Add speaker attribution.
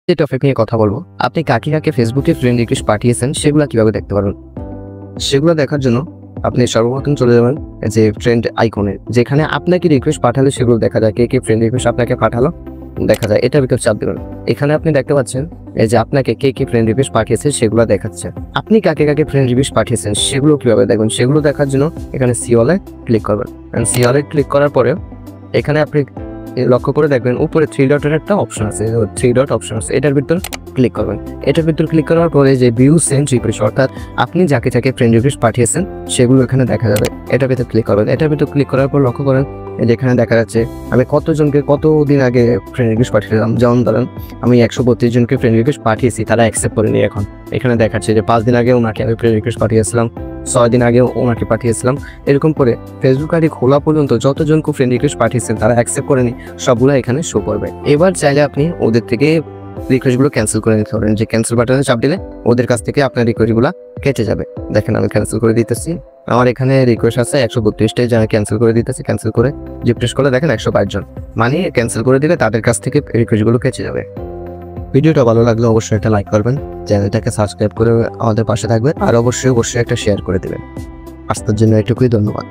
Speaker 1: যে টপিক নিয়ে কথা বলবো, আপনি কাকে কাকে ফেসবুকে ফ্রেন্ড রিকোয়েস্ট পাঠিয়েছেন সেগুলো কিভাবে দেখতে পারবেন। সেগুলো দেখার জন্য আপনি সর্বপ্রথম চলে যাবেন যে ফ্রেন্ড আইকনে, যেখানে আপনাকে রিকোয়েস্ট পাঠালে সেগুলো দেখা যায়, কে কে ফ্রেন্ড রিকোয়েস্ট আপনাকে পাঠালো দেখা যায়। এটার ভিতর চাপ দেবেন। এখানে আপনি দেখতে পাচ্ছেন এই যে আপনাকে কে কে ফ্রেন্ড রিকোয়েস্ট পাঠিয়েছে সেগুলো দেখাচ্ছে। আপনি কাকে কাকে ফ্রেন্ড রিকোয়েস্ট পাঠিয়েছেন সেগুলো কিভাবে দেখবেন, সেগুলো দেখার জন্য এখানে সি অলে ক্লিক করবেন। সি অলে ক্লিক করার পরে এখানে আপনি লক্ষ্য করে দেখবেন উপরে থ্রি ডটের একটা অপশন আছে, থ্রি ডট অপশন আছে, এটার ভিতর ক্লিক করবেন। এটার ভিতর ক্লিক করার পরে যে ভিউ সেন্ড রিকোয়েস্ট, অর্থাৎ আপনি যাকে যাকে ফ্রেন্ড রিকোয়েস্ট পাঠিয়েছেন সেগুলো এখানে দেখা যাবে। এটার ভিতর ক্লিক করবেন। এটার ভিতর ক্লিক করার পর লক্ষ্য করেন যেখানে দেখা যাচ্ছে আমি কতজনকে কতদিন আগে ফ্রেন্ড রিকোয়েস্ট পাঠিয়েছিলাম। যেমন ধরেন আমি 132 জনকে ফ্রেন্ড রিকোয়েস্ট পাঠিয়েছি, তারা অ্যাকসেপ্ট করেনি। এখন এখানে দেখাচ্ছে যে 5 দিন আগে ওনাকে আমি ফ্রেন্ড রিকোয়েস্ট পাঠিয়েছিলাম, 6 দিন আগে ওনাকে পাঠিয়েছিলাম। এরকম করে ফেসবুক আইডি খোলা পর্যন্ত যতজনকে ফ্রেন্ড রিকোয়েস্ট পাঠিয়েছেন তারা অ্যাকসেপ্ট করেনি সবগুলো এখানে শো করবে। এবার চাইলে আপনি ওদের থেকে রিকোয়েস্টগুলো ক্যান্সেল করে নিতে পারেন, যে ক্যান্সেল বাটনে চাপ দিলে ওদের কাছ থেকে আপনার রিকোয়েস্টগুলো কেটে যাবে। দেখেন আমি ক্যান্সেল করে দিতেছি। আমার এখানে রিকোয়েস্ট আছে 132টাই, যা ক্যান্সেল করে দিতেছি। ক্যান্সেল করে রিফ্রেশ করলে দেখেন 122 জন, মানে ক্যান্সেল করে দিলে তাদের কাছ থেকে রিকোয়েস্টগুলো কেটে যাবে। ভিডিওটা ভালো লাগলে অবশ্যই একটা লাইক করবেন, চ্যানেলটাকে সাবস্ক্রাইব করে আমাদের পাশে থাকবেন, আর অবশ্যই একটা শেয়ার করে দেবেন। আজকের জন্য এটুকুই, ধন্যবাদ।